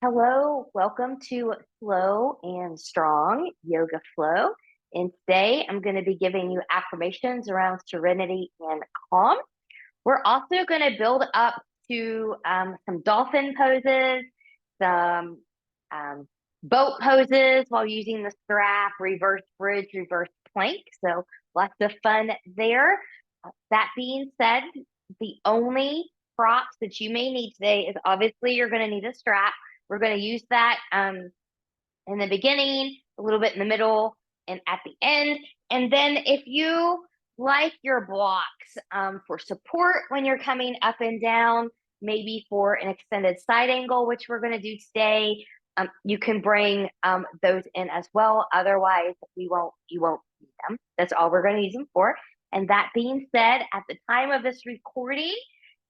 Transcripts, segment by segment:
Hello, welcome to Slow and Strong Yoga Flow. And today I'm going to be giving you affirmations around serenity and calm. We're also going to build up to some dolphin poses, some um, boat poses while using the strap, reverse bridge, reverse plank. So lots of fun there. That being said, the only props that you may need today is obviously you're going to need a strap. We're going to use that in the beginning, a little bit in the middle, and at the end. And then if you like your blocks for support when you're coming up and down, maybe for an extended side angle, which we're going to do today, you can bring those in as well. Otherwise, you won't need them. That's all we're going to use them for. And that being said, at the time of this recording,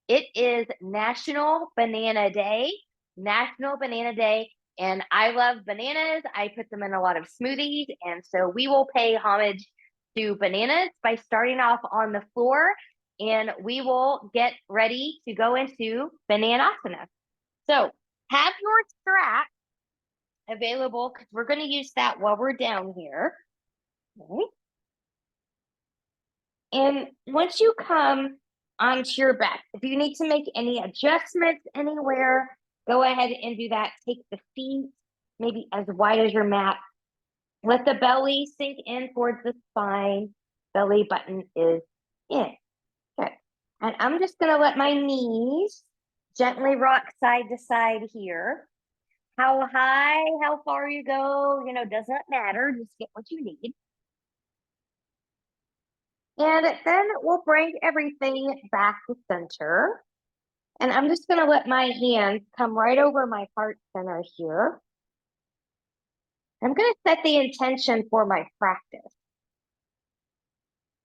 it is National Banana Day. National Banana Day. And I love bananas. I put them in a lot of smoothies. And so we will pay homage to bananas by starting off on the floor. And we will get ready to go into Bananasana. So have your strap available because we're going to use that while we're down here. Okay. And once you come onto your back, if you need to make any adjustments anywhere, go ahead and do that. Take the feet maybe as wide as your mat. Let the belly sink in towards the spine. Belly button is in. Okay. And I'm just going to let my knees gently rock side to side here. How high, how far you go, doesn't matter. Just get what you need. And then we'll bring everything back to center. And I'm just going to let my hands come right over my heart center here. I'm going to set the intention for my practice.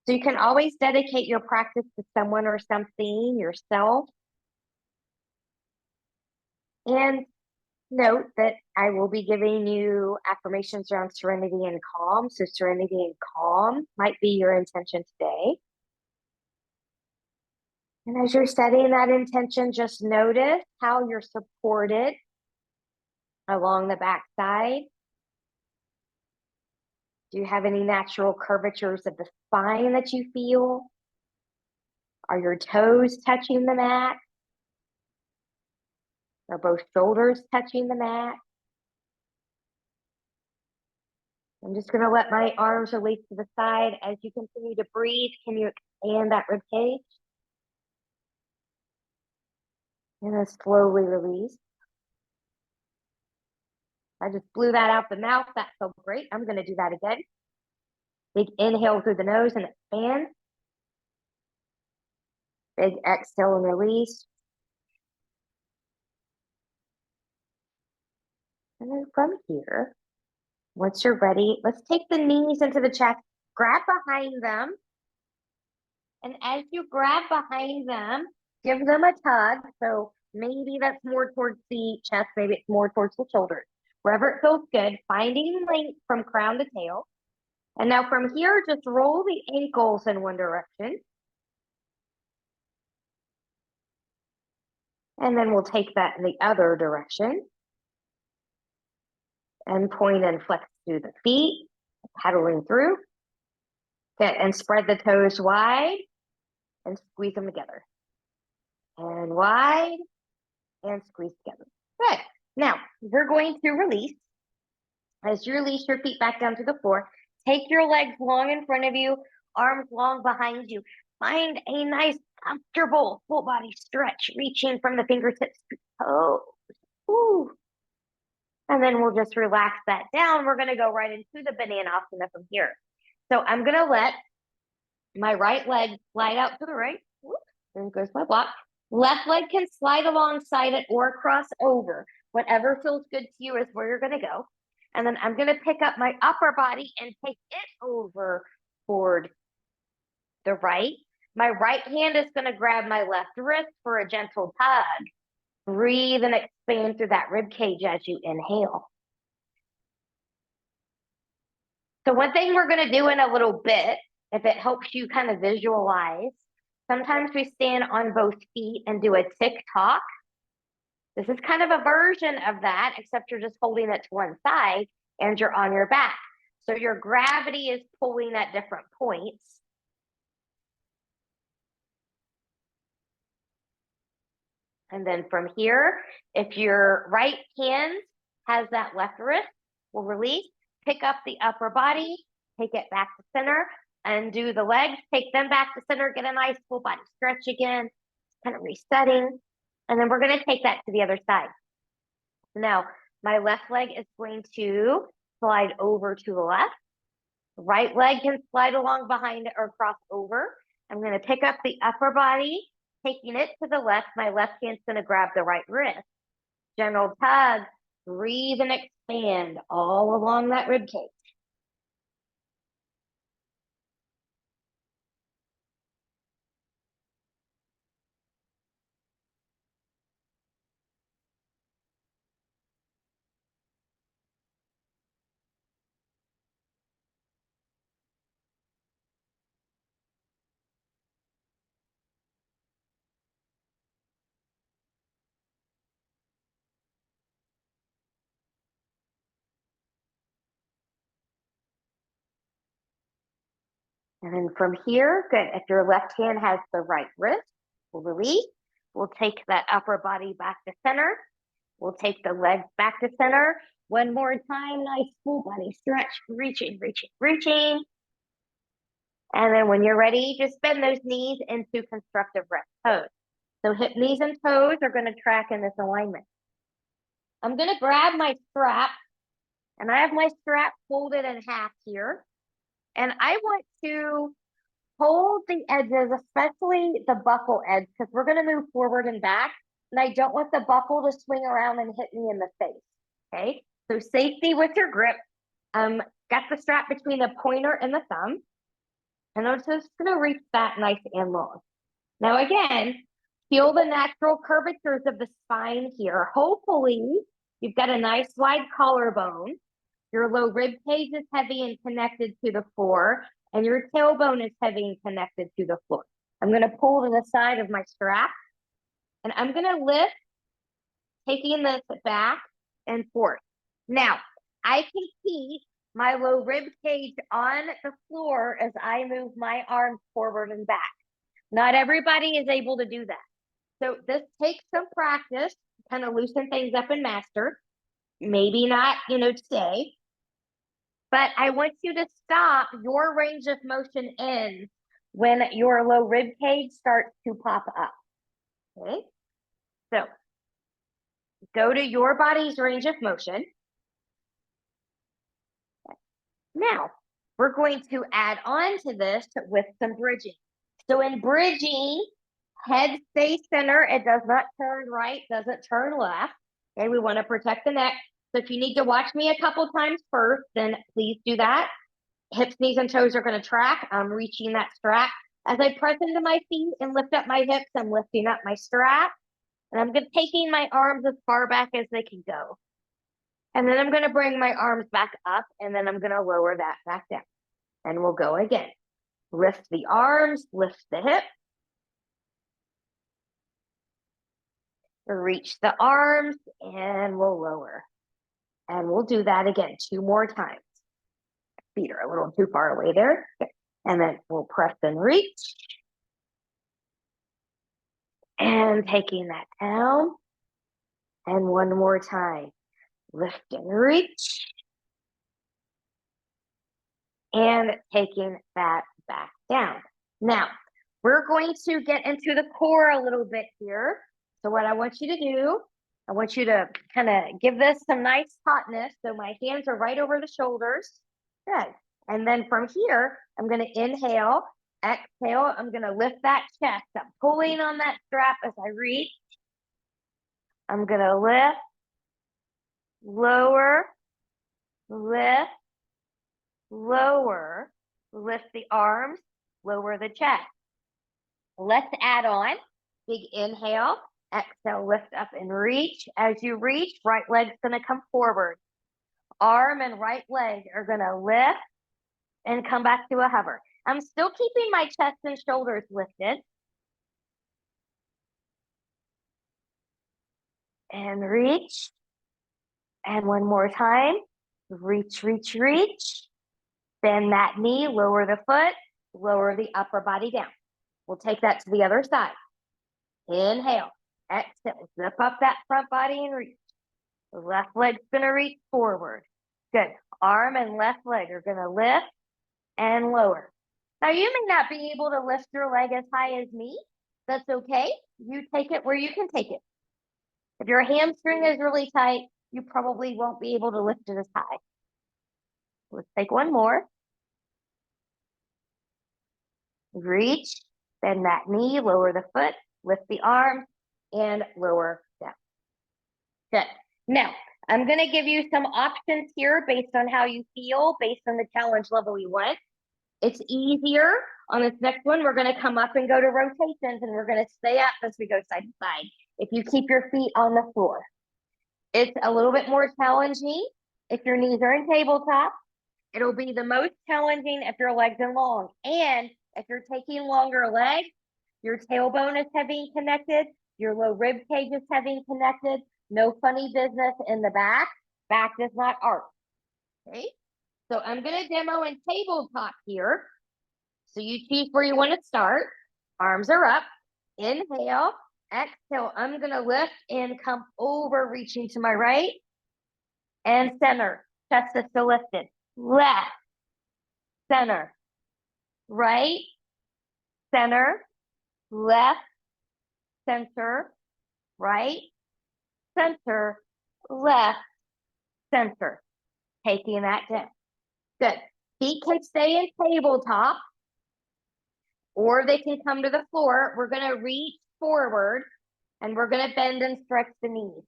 So you can always dedicate your practice to someone or something, yourself. And note that I will be giving you affirmations around serenity and calm. So serenity and calm might be your intention today. And as you're setting that intention, just notice how you're supported along the back side. Do you have any natural curvatures of the spine that you feel? Are your toes touching the mat? Are both shoulders touching the mat? I'm just going to let my arms release to the side. As you continue to breathe, can you expand that rib cage? And then slowly release. I just blew that out the mouth. That felt great. I'm going to do that again. Big inhale through the nose and expand. Big exhale and release. And then from here, once you're ready, let's take the knees into the chest, grab behind them. And as you grab behind them, give them a tug. So maybe that's more towards the chest, maybe it's more towards the shoulders. Wherever it feels good, finding length from crown to tail. And now from here, just roll the ankles in one direction. And then we'll take that in the other direction. And point and flex through the feet, paddling through. Good, and spread the toes wide and squeeze them together. And wide and squeeze together. Good. Now, we're going to release. As you release your feet back down to the floor, take your legs long in front of you, arms long behind you. Find a nice, comfortable full body stretch, reaching from the fingertips to toes. Ooh. And then we'll just relax that down. We're going to go right into the Bananasana from here. So I'm going to let my right leg slide out to the right. Whoop, there goes my block. Left leg can slide alongside it or cross over. Whatever feels good to you is where you're going to go. And then I'm going to pick up my upper body and take it over toward the right. My right hand is going to grab my left wrist for a gentle tug. Breathe and expand through that rib cage as you inhale. So one thing we're going to do in a little bit, if it helps you kind of visualize, sometimes we stand on both feet and do a tick-tock. This is kind of a version of that, except you're just holding it to one side and you're on your back. So your gravity is pulling at different points. And then from here, if your right hand has that left wrist, we'll release, pick up the upper body, take it back to center, and do the legs, take them back to center, get a nice full body stretch again, kind of resetting. And then we're going to take that to the other side. Now, my left leg is going to slide over to the left. Right leg can slide along behind it or cross over. I'm going to pick up the upper body, taking it to the left. My left hand's going to grab the right wrist. Gentle tug, breathe and expand all along that rib cage. And then from here, good. If your left hand has the right wrist, we'll release. We'll take that upper body back to center. We'll take the legs back to center. One more time, nice full body stretch, reaching, reaching, reaching. And then when you're ready, just bend those knees into constructive rest pose. So hip, knees, and toes are going to track in this alignment. I'm going to grab my strap, and I have my strap folded in half here. And I want to hold the edges, especially the buckle edge, because we're going to move forward and back. And I don't want the buckle to swing around and hit me in the face. Okay, so safety with your grip. Got the strap between the pointer and the thumb. And I'm just going to reach that nice and long. Now, again, feel the natural curvatures of the spine here. Hopefully, you've got a nice wide collarbone. Your low rib cage is heavy and connected to the floor, and your tailbone is heavy and connected to the floor. I'm going to pull to the side of my strap, and I'm going to lift, taking this back and forth. Now, I can keep my low rib cage on the floor as I move my arms forward and back. Not everybody is able to do that. So this takes some practice to kind of loosen things up and master. Maybe not, today. But I want you to stop. Your range of motion ends when your low rib cage starts to pop up. Okay? So go to your body's range of motion. Now, we're going to add on to this with some bridging. So in bridging, head stays center. It does not turn right, doesn't turn left. Okay, we want to protect the neck. So if you need to watch me a couple times first, then please do that. Hips, knees, and toes are going to track. I'm reaching that strap. As I press into my feet and lift up my hips, I'm lifting up my strap. And I'm taking my arms as far back as they can go. And then I'm going to bring my arms back up, and then I'm going to lower that back down. And we'll go again. Lift the arms, lift the hip. Reach the arms, and we'll lower. And we'll do that again 2 more times. Feet are a little too far away there. Okay. And then we'll press and reach. And taking that down. And one more time. Lift and reach. And taking that back down. Now, we're going to get into the core a little bit here. So what I want you to do, I want you to kind of give this some nice tautness. So my hands are right over the shoulders. Good. And then from here, I'm going to inhale, exhale. I'm going to lift that chest. I'm pulling on that strap as I reach. I'm going to lift, lower, lift, lower, lift the arms, lower the chest. Let's add on. Big inhale, exhale, lift up and reach. As you reach, right leg's going to come forward. Arm and right leg are going to lift and come back to a hover. I'm still keeping my chest and shoulders lifted. and reach. And one more time. Reach, reach, reach. Bend that knee, lower the foot, lower the upper body down. We'll take that to the other side. Inhale, exhale, zip up that front body and reach. The left leg's gonna reach forward. Good. Arm and left leg are gonna lift and lower. Now you may not be able to lift your leg as high as me. That's okay. You take it where you can take it. If your hamstring is really tight, you probably won't be able to lift it as high. Let's take one more. Reach, bend that knee, lower the foot, lift the arm, and lower down. Good. Now, I'm going to give you some options here based on how you feel, based on the challenge level you want. It's easier. On this next one, we're going to come up and go to rotations, and we're going to stay up as we go side to side. If you keep your feet on the floor, it's a little bit more challenging if your knees are in tabletop. It'll be the most challenging if your legs are long. And if you're taking longer legs, your tailbone is heavy connected, your low rib cage is heavy connected, no funny business in the back. Back does not arch. Okay, so I'm going to demo in tabletop here. So you choose where you want to start. Arms are up. Inhale, exhale. I'm going to lift and come over, reaching to my right and center. Chest is still lifted. Left, center, right, center, left, center, right, center, left, center. Taking that down. Good. Feet can stay in tabletop, or they can come to the floor. We're going to reach forward, and we're going to bend and stretch the knees.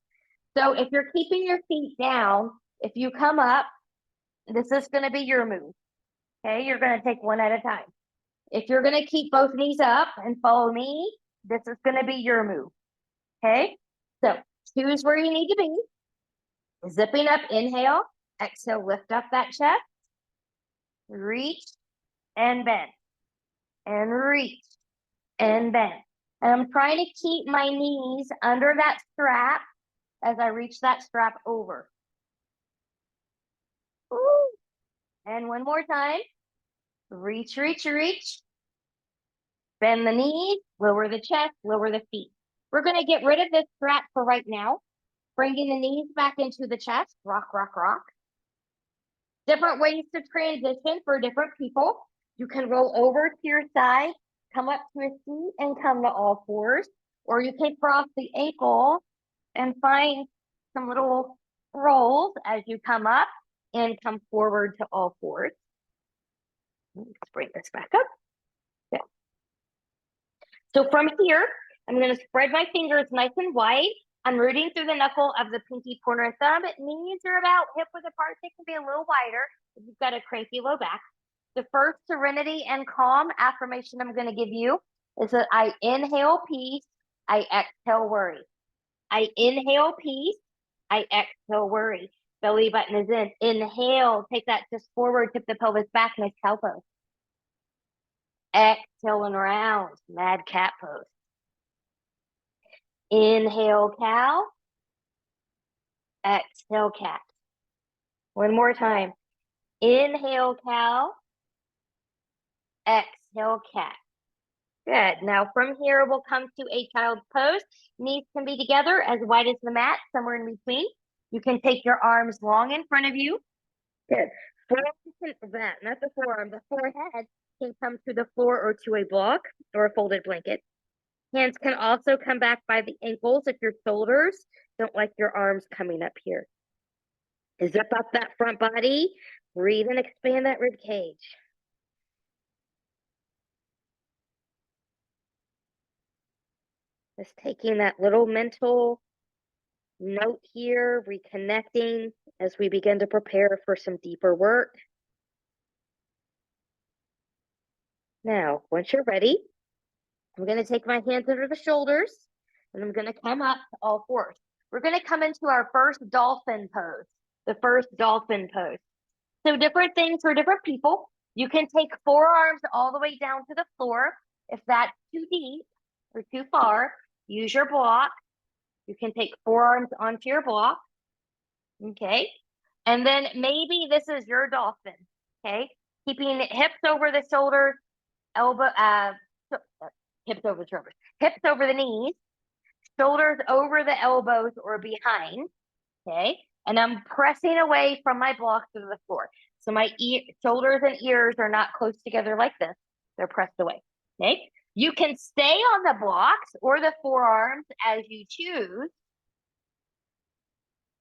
So if you're keeping your feet down, if you come up, this is going to be your move. Okay, you're going to take one at a time. If you're going to keep both knees up and follow me, this is going to be your move. Okay, so choose where you need to be. Zipping up, inhale, exhale, lift up that chest, reach and bend, and reach and bend. And I'm trying to keep my knees under that strap as I reach that strap over. Ooh. And one more time. Reach, reach, reach. Bend the knees, lower the chest, lower the feet. We're going to get rid of this strap for right now. Bringing the knees back into the chest. Rock, rock, rock. Different ways to transition for different people. You can roll over to your side, come up to a seat, and come to all fours. Or you can cross the ankle and find some little rolls as you come up and come forward to all fours. Let's bring this back up. Yeah. So from here, I'm going to spread my fingers nice and wide. I'm rooting through the knuckle of the pinky pointer thumb. Knees are about hip width apart. They can be a little wider if you've got a cranky low back. The first serenity and calm affirmation I'm going to give you is that I inhale peace, I exhale worry. I inhale peace, I exhale worry. Belly button is in. Inhale, take that just forward, tip the pelvis back, nice cow pose. Exhale and round, mad cat pose. Inhale, cow. Exhale, cat. One more time. Inhale, cow. Exhale, cat. Good. Now from here, we'll come to a child's pose. Knees can be together as wide as the mat, somewhere in between. You can take your arms long in front of you. Good. Not the forearm, the forehead can come to the floor or to a block or a folded blanket. Hands can also come back by the ankles if your shoulders don't like your arms coming up here. Zip up that front body. Breathe and expand that rib cage. Just taking that little mental note here, reconnecting as we begin to prepare for some deeper work. Now, once you're ready, I'm going to take my hands under the shoulders and I'm going to come up to all fours. We're going to come into our first dolphin pose, the first dolphin pose. So different things for different people. You can take forearms all the way down to the floor. If that's too deep or too far, use your block. You can take forearms onto your block. Okay. And then maybe this is your dolphin. Okay. Keeping hips over the shoulders, hips over the shoulders, hips over the knees, shoulders over the elbows or behind. Okay. And I'm pressing away from my block to the floor. So my shoulders and ears are not close together like this. They're pressed away. Okay. You can stay on the blocks or the forearms as you choose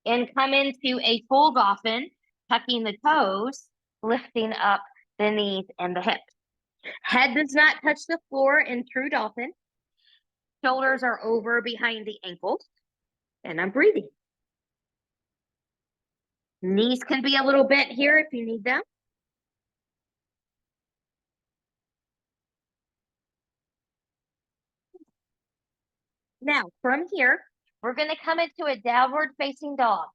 and come into a full dolphin, tucking the toes, lifting up the knees and the hips. Head does not touch the floor in true dolphin. Shoulders are over behind the ankles, and I'm breathing. Knees can be a little bent here if you need them. Now, from here, we're going to come into a downward facing dog.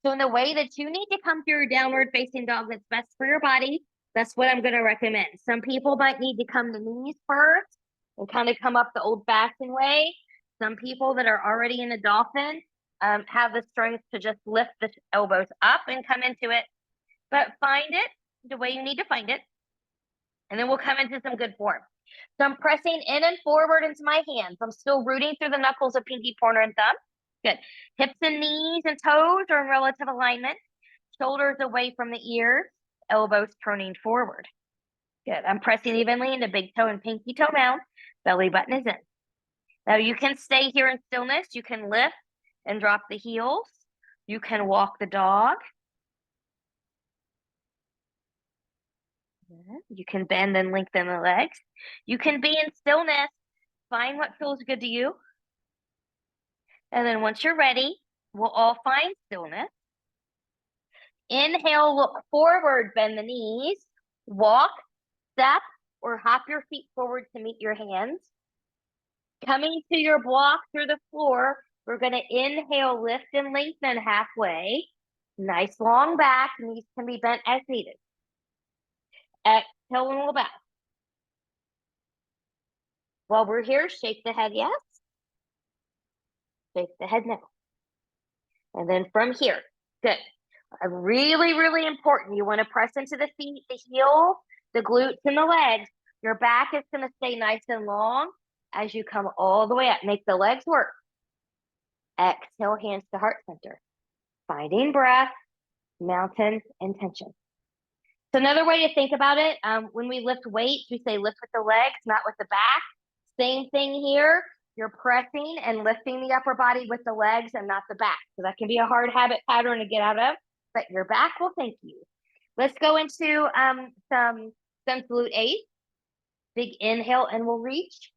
So in the way that you need to come through a downward facing dog that's best for your body, that's what I'm going to recommend. Some people might need to come to knees first and kind of come up the old fashioned way. Some people that are already in a dolphin have the strength to just lift the elbows up and come into it. But find it the way you need to find it. And then we'll come into some good form. So I'm pressing in and forward into my hands. I'm still rooting through the knuckles of pinky, pointer, and thumb. Good. Hips and knees and toes are in relative alignment. Shoulders away from the ears, elbows turning forward. Good. I'm pressing evenly into big toe and pinky toe mound. Belly button is in. Now you can stay here in stillness. You can lift and drop the heels. You can walk the dog. You can bend and lengthen the legs. You can be in stillness. Find what feels good to you. And then once you're ready, we'll all find stillness. Inhale, look forward, bend the knees, walk, step, or hop your feet forward to meet your hands. Coming to your block through the floor, we're going to inhale, lift and lengthen halfway. Nice long back, knees can be bent as needed. Exhale and we'll bow. While we're here, shake the head yes. Shake the head no. And then from here, good. Really, really important. You want to press into the feet, the heel, the glutes, and the legs. Your back is going to stay nice and long as you come all the way up. Make the legs work. Exhale, hands to heart center. Finding breath, mountain, and tension. So another way to think about it, when we lift weights, we say lift with the legs, not with the back. Same thing here. You're pressing and lifting the upper body with the legs and not the back. So that can be a hard habit pattern to get out of, but your back will thank you. Let's go into some sun salute 8. Big inhale and we'll reach.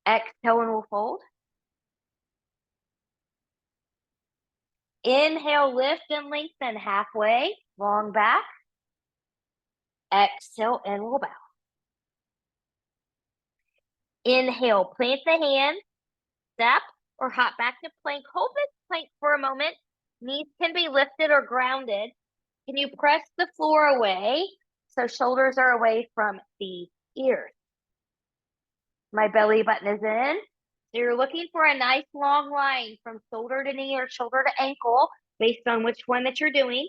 Exhale and we'll fold. Inhale, lift and lengthen halfway, long back. Exhale and we'll bow. Inhale, plant the hand, step, or hop back to plank. Hold this plank for a moment. Knees can be lifted or grounded. Can you press the floor away so shoulders are away from the ears? My belly button is in. So you're looking for a nice long line from shoulder to knee or shoulder to ankle based on which one that you're doing.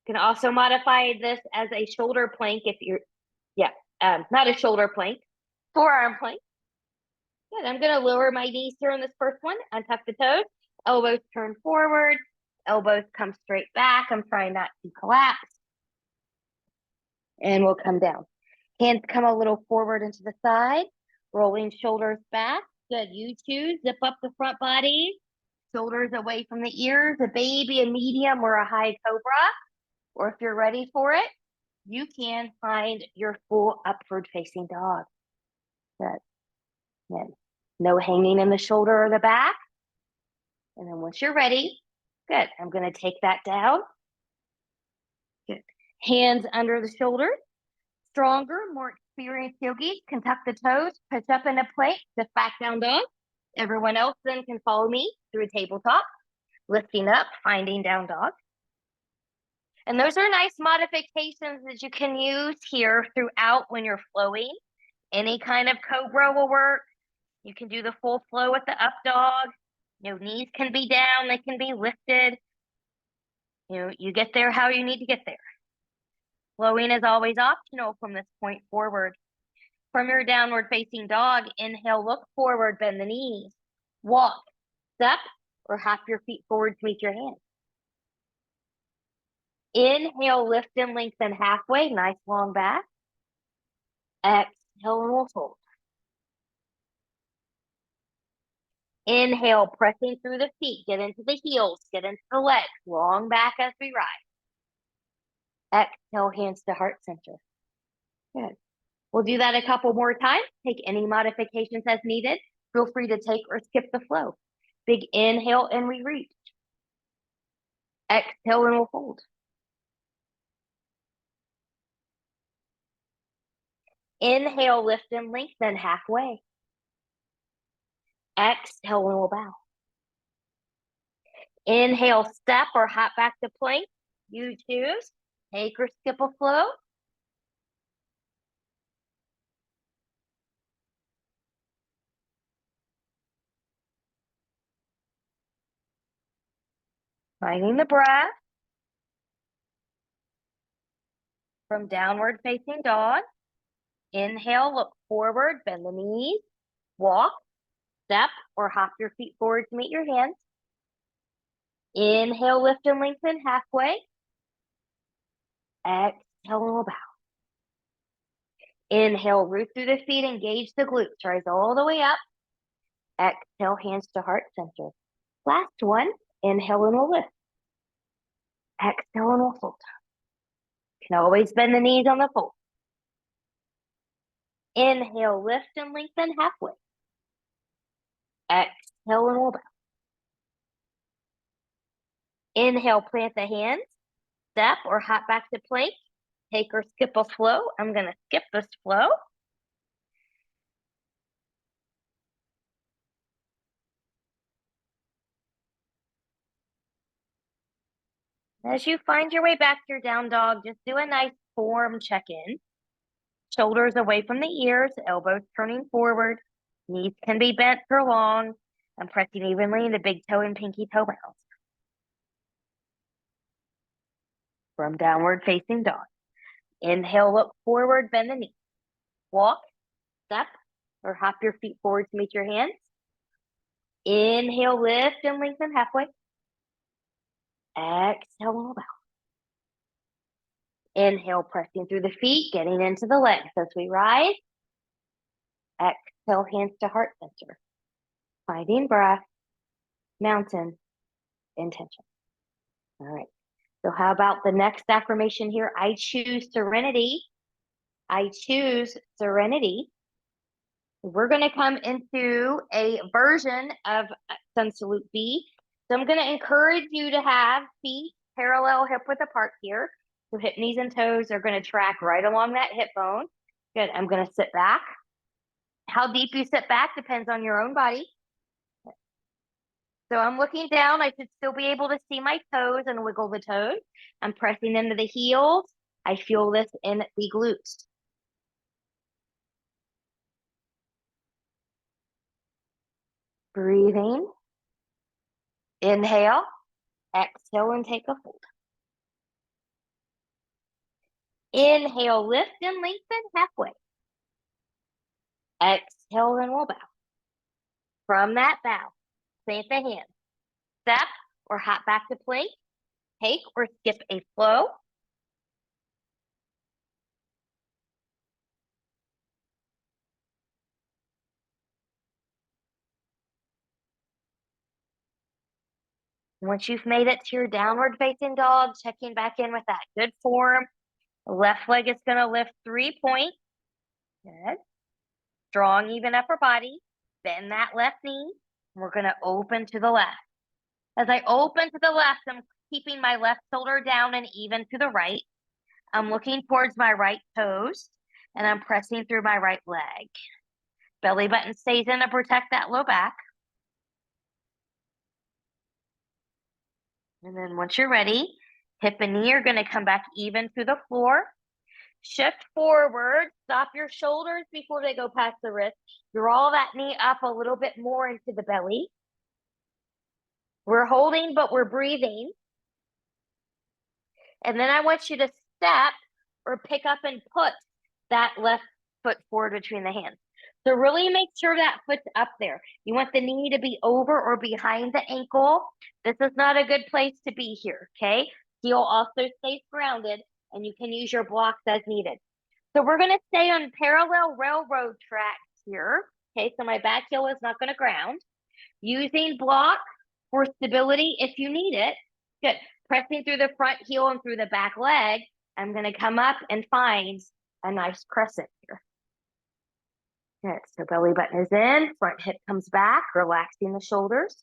You can also modify this as a shoulder plank if you're, not a shoulder plank, forearm plank. Good. I'm going to lower my knees here on this first one, untuck the toes, elbows turn forward, elbows come straight back. I'm trying not to collapse. And we'll come down. Hands come a little forward into the side, rolling shoulders back. Good. You choose. Zip up the front body, shoulders away from the ears, a baby, a medium, or a high cobra. Or if you're ready for it, you can find your full upward facing dog. Good. Good. No hanging in the shoulder or the back. And then once you're ready, good. I'm going to take that down. Good. Hands under the shoulders. Stronger, more experienced yogis can tuck the toes, push up in a plank, sit back down dog. Everyone else then can follow me through a tabletop, lifting up, finding down dog. And those are nice modifications that you can use here throughout when you're flowing. Any kind of cobra will work. You can do the full flow with the up dog. Knees can be down, they can be lifted. You get there how you need to get there. Flowing is always optional from this point forward. From your downward facing dog, inhale, look forward, bend the knees. Walk, step, or hop your feet forward to meet your hands. Inhale, lift and lengthen halfway, nice long back. Exhale, and we'll fold. Inhale, pressing through the feet, get into the heels, get into the legs, long back as we rise. Exhale, hands to heart center. Good. We'll do that a couple more times. Take any modifications as needed. Feel free to take or skip the flow. Big inhale and we reach. Exhale and we'll fold. Inhale, lift and lengthen halfway. Exhale and we'll bow. Inhale, step or hop back to plank. You choose. Take or skip a flow. Finding the breath. From downward facing dog. Inhale, look forward, bend the knees. Walk, step, or hop your feet forward to meet your hands. Inhale, lift and lengthen halfway. Exhale, and we'll bow. Inhale, root through the feet, engage the glutes, rise all the way up. Exhale, hands to heart center. Last one, inhale and we'll lift. Exhale and we'll fold. Can always bend the knees on the fold. Inhale, lift and lengthen halfway. Exhale and we'll bow. Inhale, plant the hands, step or hop back to plank. Take or skip a flow. I'm going to skip this flow. As you find your way back to your down dog, just do a nice form check-in. Shoulders away from the ears, elbows turning forward. Knees can be bent for long. I'm pressing evenly into big toe and pinky toe bounce. From downward facing dog. Inhale, look forward, bend the knee. Walk, step, or hop your feet forward to meet your hands. Inhale, lift and lengthen halfway. Exhale, bow. Inhale, pressing through the feet, getting into the legs as we rise. Exhale, hands to heart center. Finding breath, mountain, intention. All right. So how about the next affirmation here? I choose serenity. I choose serenity. We're going to come into a version of Sun Salute B. So I'm going to encourage you to have feet parallel hip width apart here. So hip, knees, and toes are going to track right along that hip bone. Good. I'm going to sit back. How deep you sit back depends on your own body. So I'm looking down. I should still be able to see my toes and wiggle the toes. I'm pressing into the heels. I feel this in the glutes. Breathing. Inhale. Exhale and take a fold. Inhale, lift and lengthen halfway. Exhale and we'll bow. From that bow, plant the hands. Step or hop back to plank. Take or skip a flow. Once you've made it to your downward facing dog, checking back in with that good form. The left leg is going to lift 3 points. Good. Strong, even upper body. Bend that left knee. We're going to open to the left. As I open to the left, I'm keeping my left shoulder down and even to the right. I'm looking towards my right toes, and I'm pressing through my right leg. Belly button stays in to protect that low back. And then once you're ready, hip and knee are going to come back even to the floor. Shift forward, stop your shoulders before they go past the wrist. Draw that knee up a little bit more into the belly. We're holding, but we're breathing. And then I want you to step or pick up and put that left foot forward between the hands. So really make sure that foot's up there. You want the knee to be over or behind the ankle. This is not a good place to be here, okay? Heel also stays grounded, and you can use your blocks as needed. So we're going to stay on parallel railroad tracks here. Okay, so my back heel is not going to ground. Using block for stability if you need it. Good. Pressing through the front heel and through the back leg. I'm going to come up and find a nice crescent here. Good. So belly button is in, front hip comes back, relaxing the shoulders.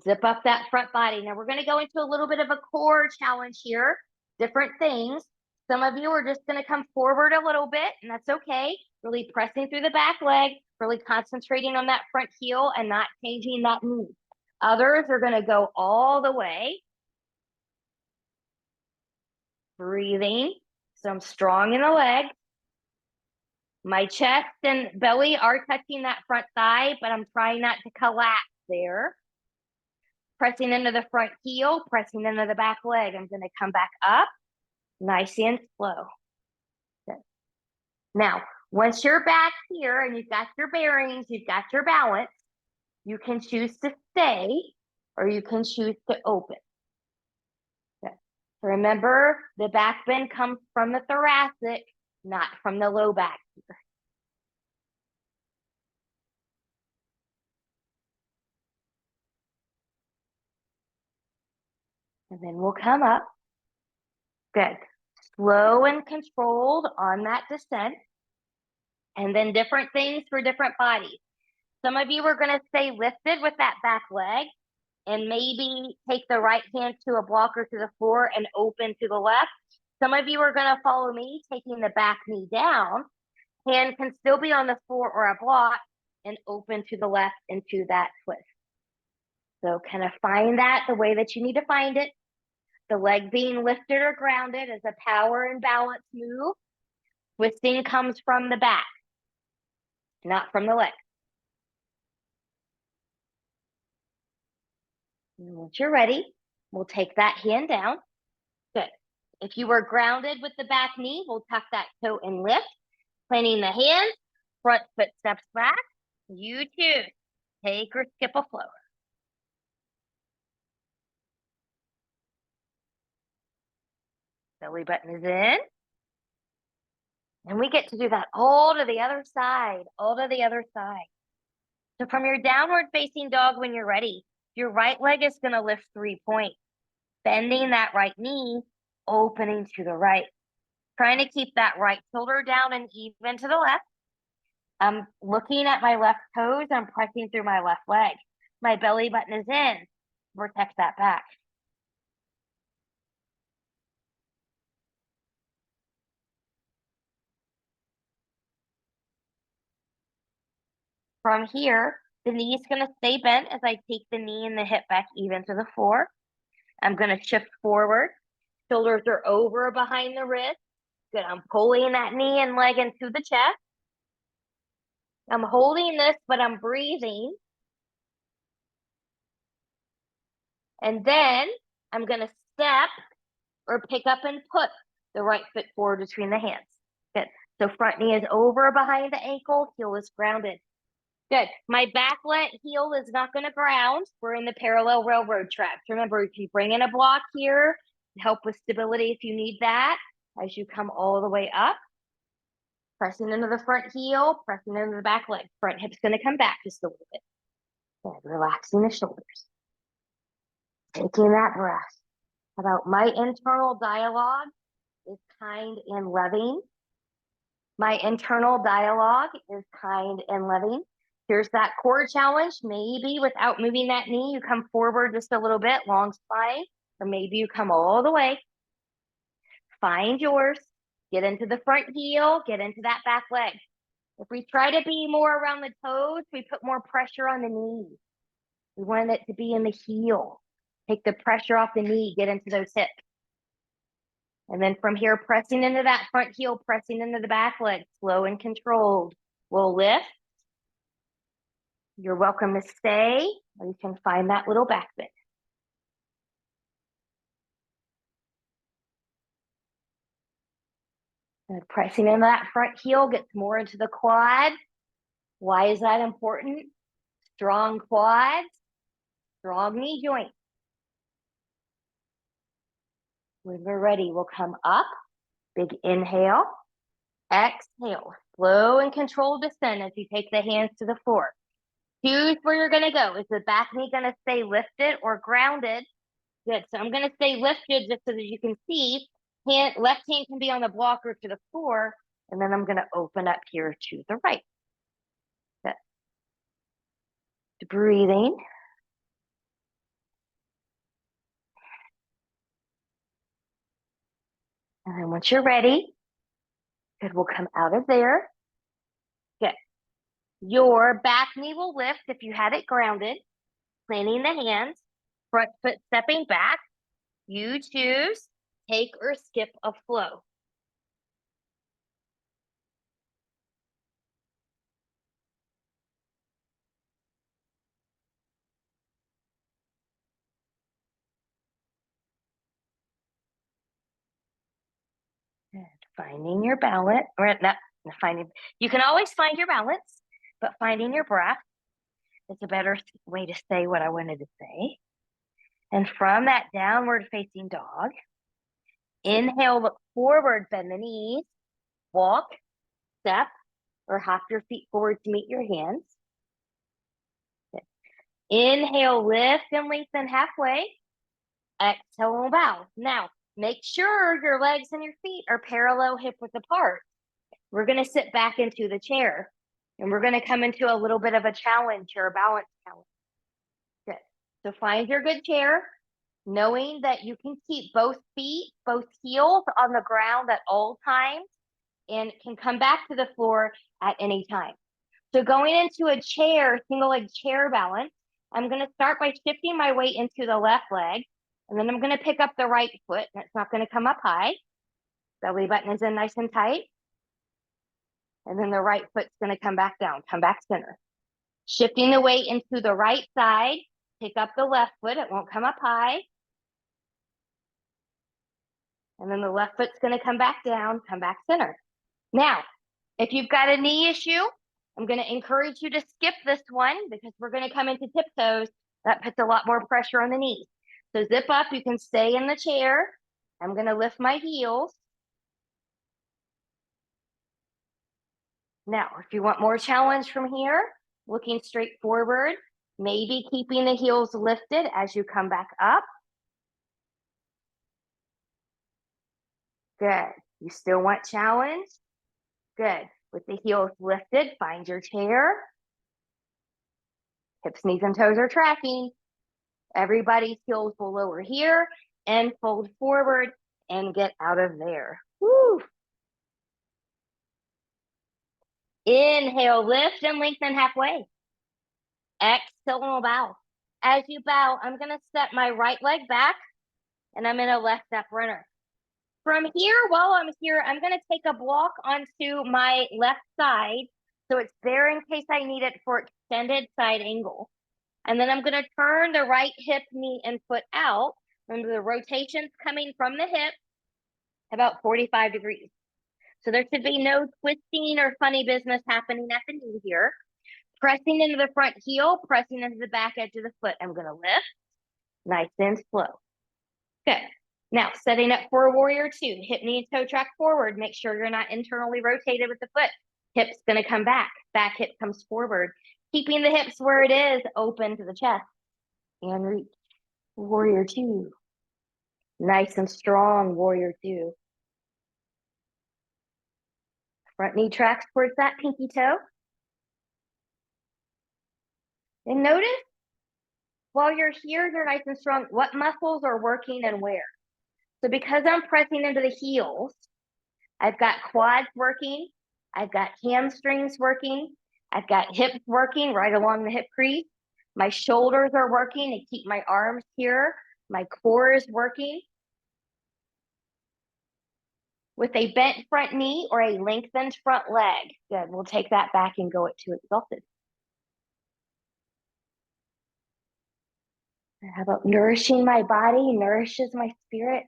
Zip up that front body. Now we're going to go into a little bit of a core challenge here. Different things. Some of you are just going to come forward a little bit, and that's okay. Really pressing through the back leg, really concentrating on that front heel and not changing that knee. Others are going to go all the way. Breathing. So I'm strong in the leg. My chest and belly are touching that front thigh, but I'm trying not to collapse there. Pressing into the front heel, pressing into the back leg. I'm going to come back up. Nice and slow. Good. Now, once you're back here and you've got your bearings, you've got your balance, you can choose to stay or you can choose to open. Good. Remember, the back bend comes from the thoracic, not from the low back here. And then we'll come up. Good. Slow and controlled on that descent. And then different things for different bodies. Some of you are going to stay lifted with that back leg and maybe take the right hand to a blocker to the floor and open to the left. Some of you are going to follow me, taking the back knee down. Hand can still be on the floor or a block and open to the left into that twist. So kind of find that the way that you need to find it. The leg being lifted or grounded is a power and balance move. Twisting comes from the back, not from the leg. And once you're ready, we'll take that hand down. Good. If you were grounded with the back knee, we'll tuck that toe and lift. Planting the hands, front foot steps back. You choose. Take or skip a flow. Belly button is in. And we get to do that all to the other side, all to the other side. So from your downward facing dog when you're ready, your right leg is going to lift 3 points. Bending that right knee, opening to the right. Trying to keep that right shoulder down and even to the left. I'm looking at my left toes. I'm pressing through my left leg. My belly button is in. Protect that back. From here, the knee is going to stay bent as I take the knee and the hip back even to the floor. I'm going to shift forward. Shoulders are over or behind the wrist. Good. I'm pulling that knee and leg into the chest. I'm holding this, but I'm breathing. And then I'm going to step or pick up and put the right foot forward between the hands. Good. So front knee is over or behind the ankle. Heel is grounded. Good. My back heel is not going to ground. We're in the parallel railroad tracks. Remember, if you bring in a block here, help with stability if you need that. As you come all the way up, pressing into the front heel, pressing into the back leg. Front hip's going to come back just a little bit. Good. Relaxing the shoulders. Taking that breath. About my internal dialogue is kind and loving. My internal dialogue is kind and loving. Here's that core challenge. Maybe without moving that knee, you come forward just a little bit, long spine, or maybe you come all the way. Find yours. Get into the front heel, get into that back leg. If we try to be more around the toes, we put more pressure on the knee. We want it to be in the heel. Take the pressure off the knee, get into those hips. And then from here, pressing into that front heel, pressing into the back leg, slow and controlled. We'll lift. You're welcome to stay, or you can find that little back bend. And pressing into that front heel gets more into the quad. Why is that important? Strong quads, strong knee joint. When we're ready, we'll come up. Big inhale. Exhale. Slow and controlled descend as you take the hands to the floor. Choose where you're going to go. Is the back knee going to stay lifted or grounded? Good. So I'm going to stay lifted just so that you can see. Left hand can be on the blocker to the floor. And then I'm going to open up here to the right. Good. Breathing. And then once you're ready, good, we'll come out of there. Good. Your back knee will lift if you had it grounded. Planting the hands. Front foot stepping back. You choose take or skip a flow. Good. Finding your balance, or not finding, you can always find your balance, but finding your breath is a better way to say what I wanted to say. And from that downward facing dog, inhale, look forward, bend the knees, walk, step, or hop your feet forward to meet your hands. Good. Inhale, lift and lengthen halfway. Exhale, bow. Now, make sure your legs and your feet are parallel hip width apart. We're going to sit back into the chair, and we're going to come into a little bit of a challenge or a balance challenge. Good. So find your good chair, knowing that you can keep both feet, both heels on the ground at all times, and can come back to the floor at any time. So going into a chair, single leg chair balance, I'm going to start by shifting my weight into the left leg, and then I'm going to pick up the right foot, and it's not going to come up high. Belly button is in nice and tight. And then the right foot's going to come back down, come back center. Shifting the weight into the right side, pick up the left foot, it won't come up high. And then the left foot's going to come back down, come back center. Now, if you've got a knee issue, I'm going to encourage you to skip this one because we're going to come into tiptoes. That puts a lot more pressure on the knees. So zip up, you can stay in the chair. I'm going to lift my heels. Now, if you want more challenge from here, looking straight forward, maybe keeping the heels lifted as you come back up. Good. You still want challenge? Good. With the heels lifted, find your chair. Hips, knees, and toes are tracking. Everybody's heels will lower here and fold forward and get out of there. Woo. Inhale, lift and lengthen halfway. Exhale, bow. As you bow, I'm going to step my right leg back and I'm in a left step runner. From here, while I'm here, I'm going to take a block onto my left side so it's there in case I need it for extended side angle. And then I'm going to turn the right hip, knee, and foot out. Remember, the rotation's coming from the hip about 45 degrees. So there should be no twisting or funny business happening at the knee here. Pressing into the front heel, pressing into the back edge of the foot. I'm going to lift, nice and slow. Good. Now, setting up for a warrior two, hip, knee, and toe track forward. Make sure you're not internally rotated with the foot. Hip's going to come back. Back hip comes forward. Keeping the hips where it is, open to the chest. And reach. Warrior two. Nice and strong, warrior two. Front knee tracks towards that pinky toe. And notice, while you're here, you're nice and strong. What muscles are working and where? So because I'm pressing into the heels, I've got quads working, I've got hamstrings working, I've got hips working right along the hip crease. My shoulders are working to keep my arms here. My core is working. with a bent front knee or a lengthened front leg. Good. We'll take that back and go it to exalted. How about nourishing my body, nourishes my spirit?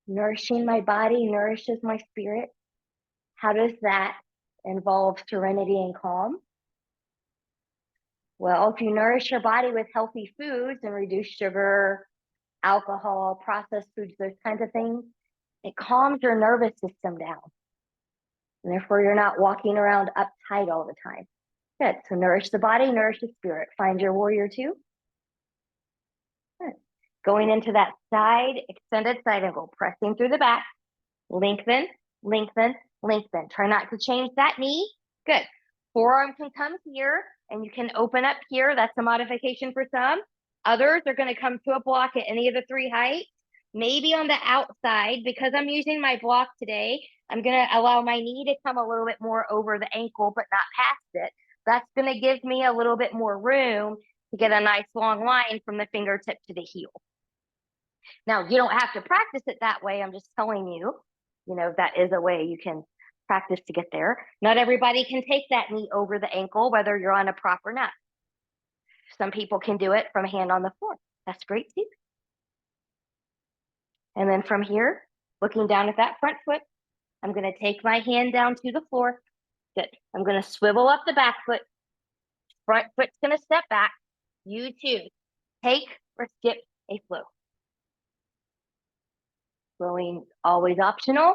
Nourishing my body nourishes my spirit. How does that involve serenity and calm? Well, if you nourish your body with healthy foods and reduce sugar, alcohol, processed foods, those kinds of things, it calms your nervous system down. And therefore, you're not walking around uptight all the time. Good. So nourish the body, nourish the spirit. Find your warrior two. Good. Going into that side, extended side angle, pressing through the back. Lengthen, lengthen, lengthen. Try not to change that knee. Good. Forearm can come here and you can open up here. That's a modification for some. Others are going to come to a block at any of the three heights. Maybe on the outside, because I'm using my block today, I'm going to allow my knee to come a little bit more over the ankle, but not past it. That's going to give me a little bit more room to get a nice long line from the fingertip to the heel. Now, you don't have to practice it that way. I'm just telling you, that is a way you can practice to get there. Not everybody can take that knee over the ankle, whether you're on a prop or not. Some people can do it from hand on the floor. That's great too. And then from here, looking down at that front foot, I'm going to take my hand down to the floor. Good. I'm going to swivel up the back foot. Front foot's going to step back. You choose. Take or skip a flow. Flowing always optional.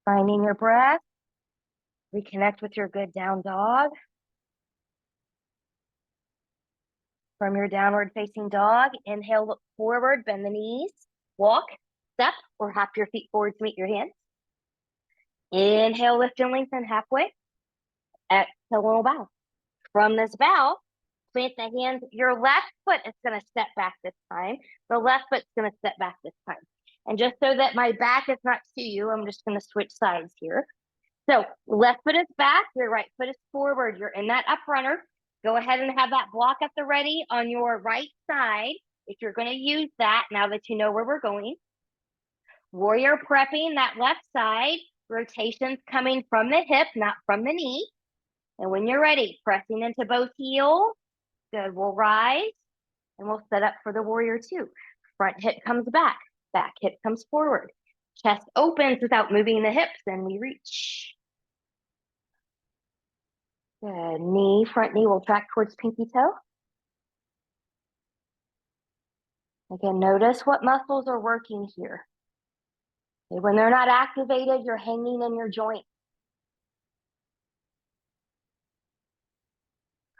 Finding your breath. Reconnect with your good down dog. From your downward facing dog, inhale, look forward, bend the knees, walk, step, or hop your feet forward to meet your hands. Inhale, lift and lengthen halfway. Exhale, little bow. From this bow, plant the hands. Your left foot is going to step back this time. The left foot's going to step back this time. And just so that my back is not to you, I'm just going to switch sides here. So left foot is back, your right foot is forward. You're in that up runner. Go ahead and have that block at the ready on your right side if you're going to use that now that you know where we're going. Warrior prepping that left side. Rotations coming from the hip, not from the knee. And when you're ready, pressing into both heels. Good, we'll rise and we'll set up for the warrior two. Front hip comes back, back hip comes forward. Chest opens without moving the hips and we reach. Good, front knee will track towards pinky toe. Again, notice what muscles are working here. Okay, when they're not activated, you're hanging in your joint.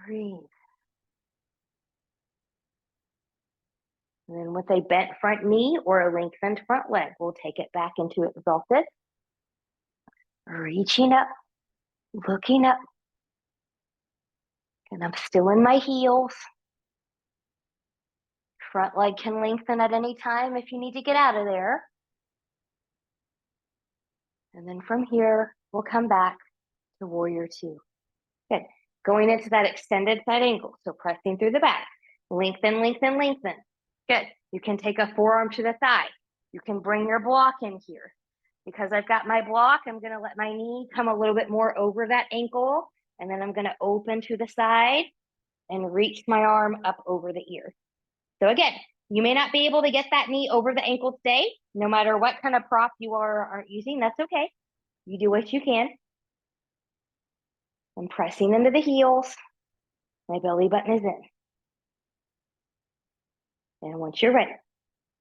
Breathe. And then with a bent front knee or a lengthened front leg, we'll take it back into exalted. Reaching up, looking up. And I'm still in my heels. Front leg can lengthen at any time if you need to get out of there. And then from here, we'll come back to warrior two. Good. Going into that extended side angle. So pressing through the back. Lengthen, lengthen, lengthen. Good. You can take a forearm to the thigh. You can bring your block in here. Because I've got my block, I'm going to let my knee come a little bit more over that ankle. And then I'm going to open to the side and reach my arm up over the ear. So again, you may not be able to get that knee over the ankle today, no matter what kind of prop you aren't using, that's okay. You do what you can. I'm pressing into the heels. My belly button is in. And once you're ready,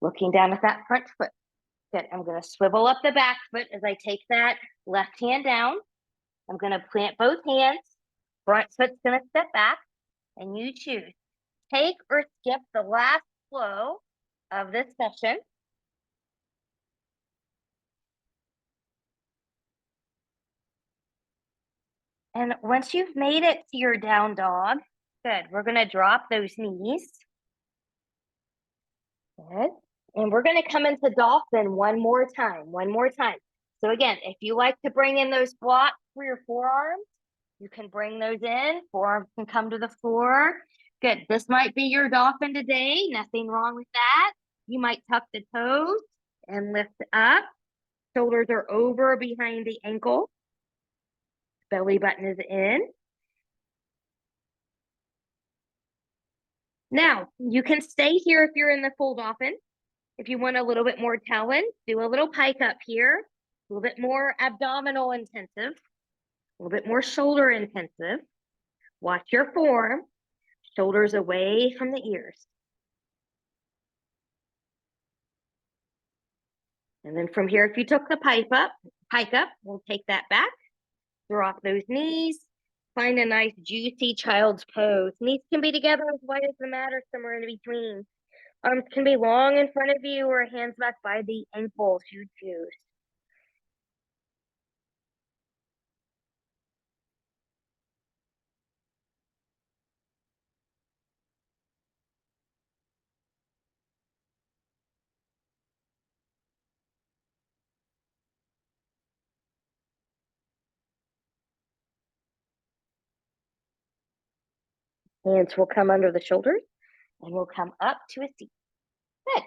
looking down at that front foot. Good. I'm going to swivel up the back foot as I take that left hand down. I'm going to plant both hands. Front foot's going to step back. And you choose. Take or skip the last flow of this session. And once you've made it to your down dog, good, we're going to drop those knees. Good. And we're going to come into dolphin one more time. So again, if you like to bring in those blocks for your forearms, you can bring those in. Forearms can come to the floor. Good. This might be your dolphin today. Nothing wrong with that. You might tuck the toes and lift up. Shoulders are over behind the ankle. Belly button is in. Now, you can stay here if you're in the full dolphin. If you want a little bit more talon, do a little pike up here, a little bit more abdominal intensive, a little bit more shoulder intensive. Watch your form, shoulders away from the ears. And then from here, if you took the pike up, we'll take that back, throw off those knees, find a nice juicy child's pose. Knees can be together as wide as the mat or somewhere in between. Arms can be long in front of you or hands back by the ankles, you choose. Hands will come under the shoulders and we'll come up to a seat. Good.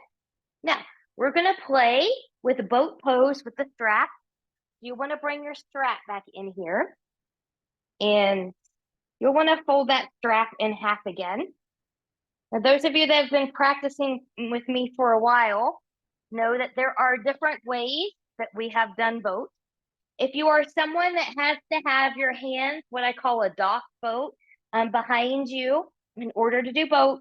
Now, we're going to play with a boat pose with the strap. You want to bring your strap back in here. And you'll want to fold that strap in half again. Now, those of you that have been practicing with me for a while know that there are different ways that we have done boats. If you are someone that has to have your hands, what I call a dock boat, behind you in order to do boat,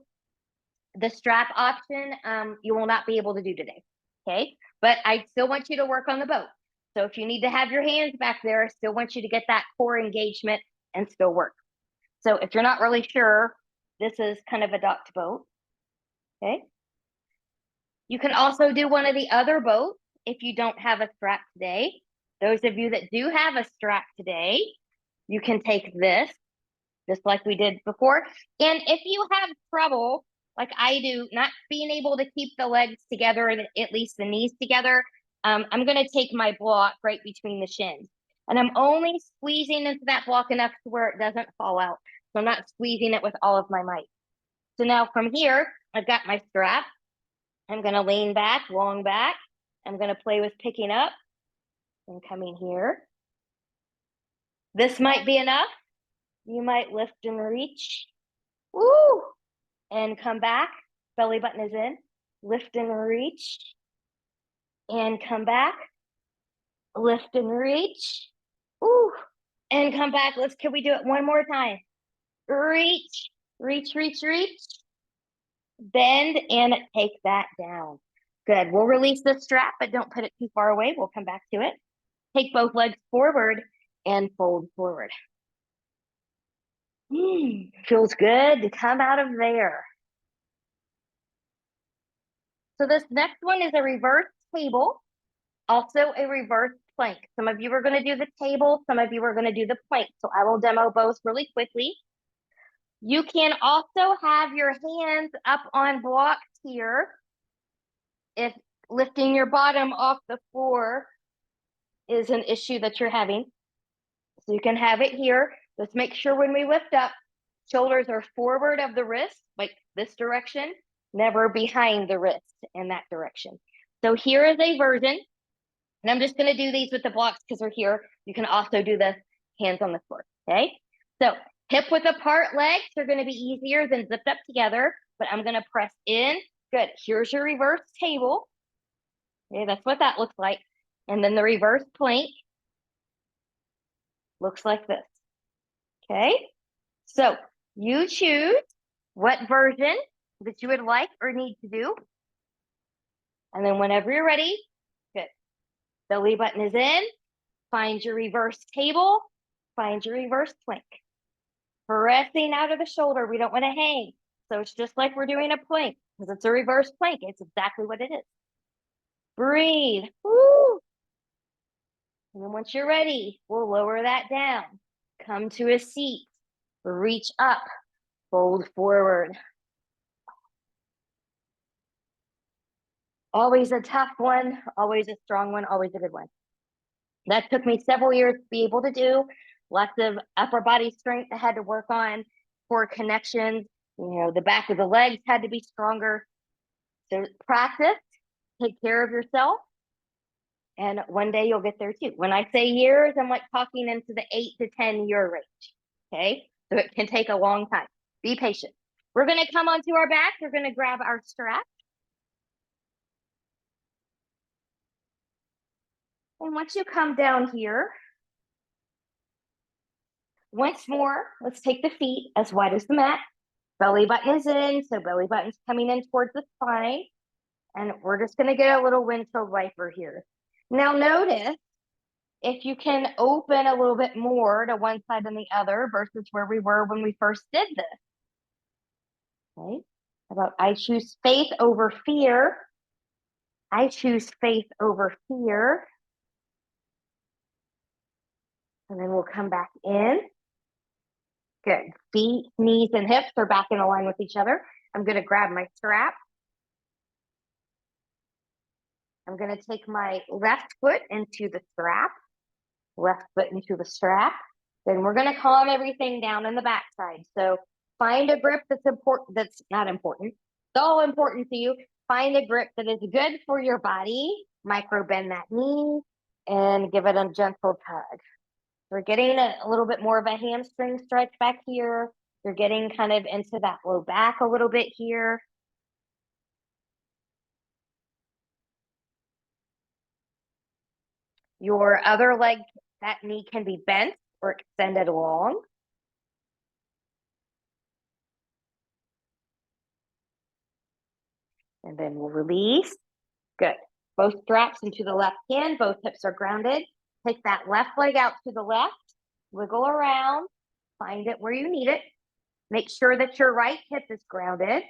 the strap option, you will not be able to do today, okay? But I still want you to work on the boat. So if you need to have your hands back there, I still want you to get that core engagement and still work. So if you're not really sure, this is kind of a docked boat, okay? You can also do one of the other boats if you don't have a strap today. Those of you that do have a strap today, you can take this, just like we did before. And if you have trouble, like I do, not being able to keep the legs together, at least the knees together, I'm going to take my block right between the shins. And I'm only squeezing into that block enough to where it doesn't fall out. So I'm not squeezing it with all of my might. So now from here, I've got my strap. I'm going to lean back, long back. I'm going to play with picking up and coming here. This might be enough. You might lift and reach. Woo! And come back. Belly button is in. Lift and reach. And come back. Lift and reach. Woo! And come back. Can we do it one more time? Reach, reach, reach, reach. Bend and take that down. Good. We'll release the strap, but don't put it too far away. We'll come back to it. Take both legs forward and fold forward. Feels good to come out of there. So this next one is a reverse table, also a reverse plank. Some of you are going to do the table, some of you are going to do the plank. So I will demo both really quickly. You can also have your hands up on blocks here if lifting your bottom off the floor is an issue that you're having. So you can have it here. Let's make sure when we lift up, shoulders are forward of the wrist, like this direction, never behind the wrist in that direction. So here is a version, and I'm just going to do these with the blocks because we're here. You can also do the hands on the floor, okay? So hip width apart legs are going to be easier than zipped up together, but I'm going to press in. Good. Here's your reverse table. Okay, that's what that looks like. And then the reverse plank looks like this. Okay, so you choose what version that you would like or need to do. And then whenever you're ready, good. Belly button is in. Find your reverse table. Find your reverse plank. Pressing out of the shoulder. We don't want to hang. So it's just like we're doing a plank because it's a reverse plank. It's exactly what it is. Breathe. Woo! And then once you're ready, we'll lower that down. Come to a seat. Reach up. Fold forward. Always a tough one, always a strong one, always a good one. That took me several years to be able to do. Lots of upper body strength I had to work on, core connections. The back of the legs had to be stronger. So practice, take care of yourself, and one day you'll get there too. When I say years, I'm like talking into the 8 to 10 year range. Okay. So it can take a long time. Be patient. We're going to come onto our back. We're going to grab our strap. And once you come down here, once more, let's take the feet as wide as the mat. Belly button is in, so belly button's coming in towards the spine. And we're just going to get a little windshield wiper here. Now notice if you can open a little bit more to one side than the other versus where we were when we first did this. Okay. How about I choose faith over fear? I choose faith over fear. And then we'll come back in. Good. Feet, knees, and hips are back in line with each other. I'm going to grab my strap. I'm going to take my left foot into the strap. Left foot into the strap. Then we're going to calm everything down in the backside. So find a grip that's important, that's not important. It's all important to you. Find a grip that is good for your body. Micro bend that knee and give it a gentle tug. We're getting a little bit more of a hamstring stretch back here. You're getting kind of into that low back a little bit here. Your other leg, that knee can be bent or extended long. And then we'll release. Good. Both straps into the left hand. Both hips are grounded. Take that left leg out to the left. Wiggle around. Find it where you need it. Make sure that your right hip is grounded.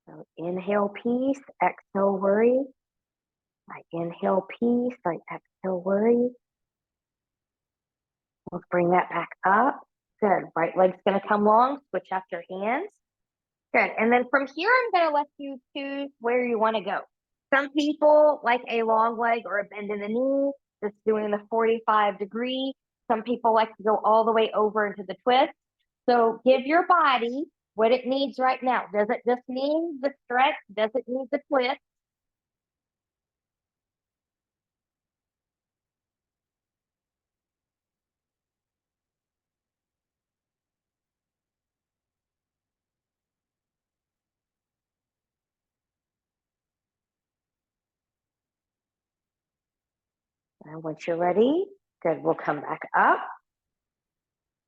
So inhale peace, exhale worry. I inhale peace, I exhale worry. Let's bring that back up. Good. Right leg's going to come long. Switch out your hands. Good. And then from here, I'm going to let you choose where you want to go. Some people like a long leg or a bend in the knee, just doing the 45-degree. Some people like to go all the way over into the twist. So give your body what it needs right now. Does it just need the stretch? Does it need the twist? And once you're ready, good, we'll come back up.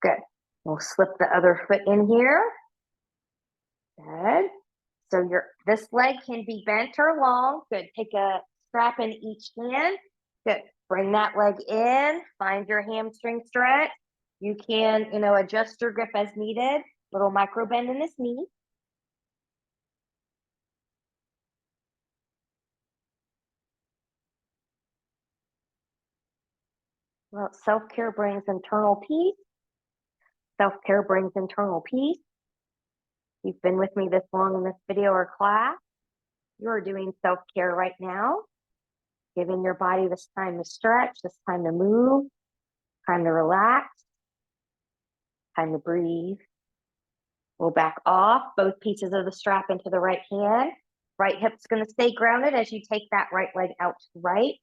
Good. We'll slip the other foot in here. Good. So this leg can be bent or long. Good. Take a strap in each hand. Good. Bring that leg in. Find your hamstring stretch. You can, adjust your grip as needed. Little micro bend in this knee. Well, self-care brings internal peace. Self-care brings internal peace. You've been with me this long in this video or class. You're doing self-care right now. Giving your body this time to stretch, this time to move, time to relax, time to breathe. We'll back off both pieces of the strap into the right hand. Right hip's going to stay grounded as you take that right leg out to the right.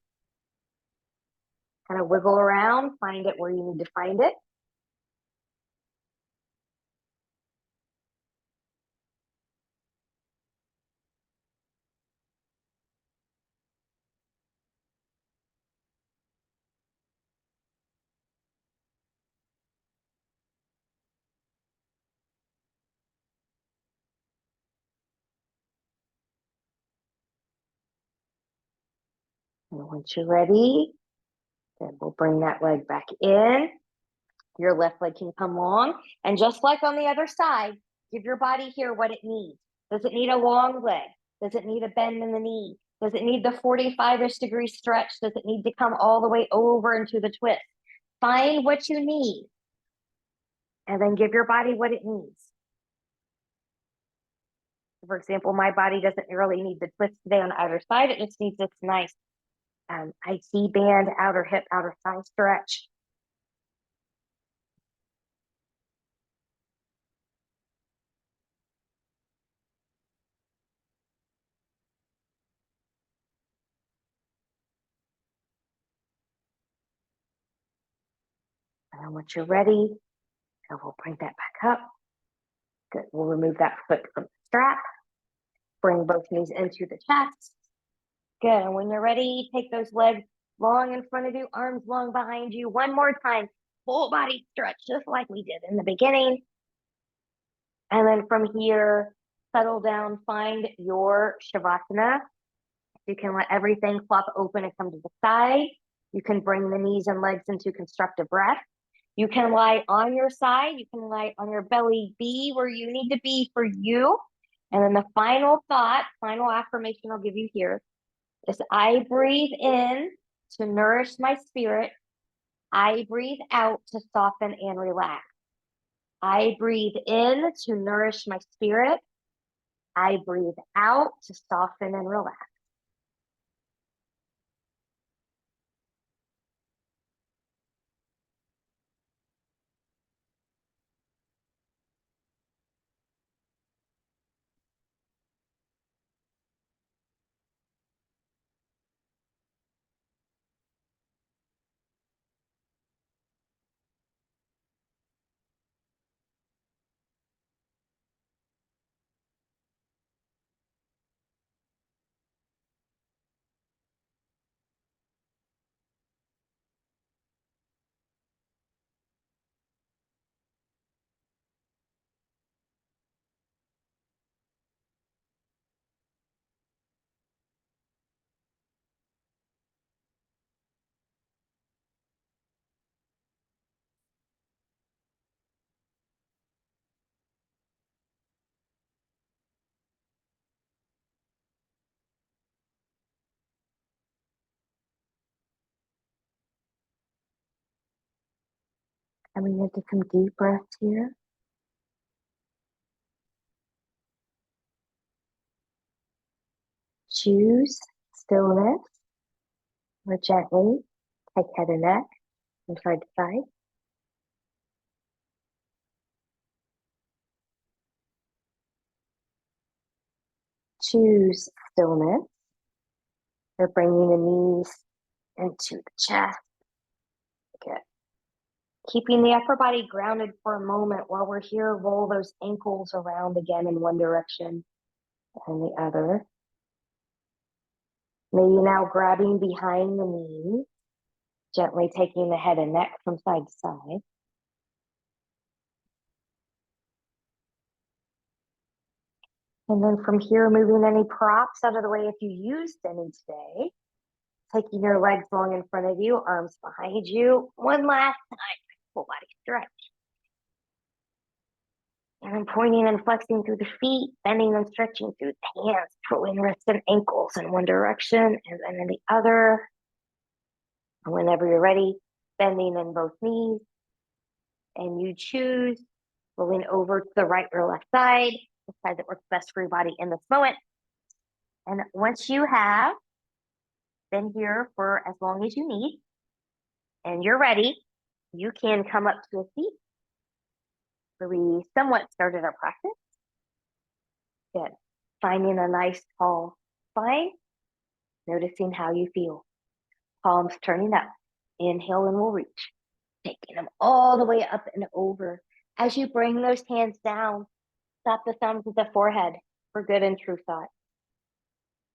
Kind of wiggle around, find it where you need to find it. And once you're ready, then we'll bring that leg back in. Your left leg can come long. And just like on the other side, give your body here what it needs. Does it need a long leg? Does it need a bend in the knee? Does it need the 45-ish degree stretch? Does it need to come all the way over into the twist? Find what you need and then give your body what it needs. For example, my body doesn't really need the twist today on either side. It just needs this nice IT band, outer hip, outer thigh stretch. And then once you're ready, we'll bring that back up. Good. We'll remove that foot from the strap. Bring both knees into the chest. Good. And when you're ready, take those legs long in front of you, arms long behind you. One more time. Full body stretch, just like we did in the beginning. And then from here, settle down, find your Shavasana. You can let everything flop open and come to the side. You can bring the knees and legs into constructive breath. You can lie on your side. You can lie on your belly. Be where you need to be for you. And then the final thought, final affirmation I'll give you here is I breathe in to nourish my spirit. I breathe out to soften and relax. I breathe in to nourish my spirit. I breathe out to soften and relax. Coming into some deep breaths here. Choose stillness or gently take head and neck from side to side. Choose stillness or bringing the knees into the chest. Good. Keeping the upper body grounded for a moment while we're here, roll those ankles around again in one direction and the other. Maybe now grabbing behind the knees, gently taking the head and neck from side to side. And then from here, moving any props out of the way if you used any today. Taking your legs long in front of you, arms behind you. One last time, full body stretch. And then pointing and flexing through the feet, bending and stretching through the hands, pulling wrists and ankles in one direction and then in the other. And whenever you're ready, bending in both knees. And you choose rolling over to the right or left side, the side that works best for your body in this moment. And once you have been here for as long as you need, and you're ready, you can come up to a seat where we somewhat started our practice. Good. Finding a nice tall spine, noticing how you feel. Palms turning up. Inhale and we'll reach. Taking them all the way up and over. As you bring those hands down, stop the thumbs at the forehead for good and true thought.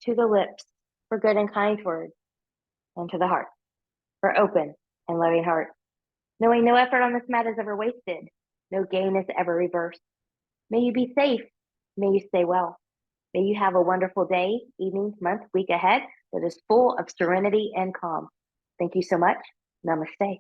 To the lips for good and kind words. And to the heart for open and loving heart. Knowing no effort on this mat is ever wasted. No gain is ever reversed. May you be safe. May you stay well. May you have a wonderful day, evening, month, week ahead that is full of serenity and calm. Thank you so much. Namaste.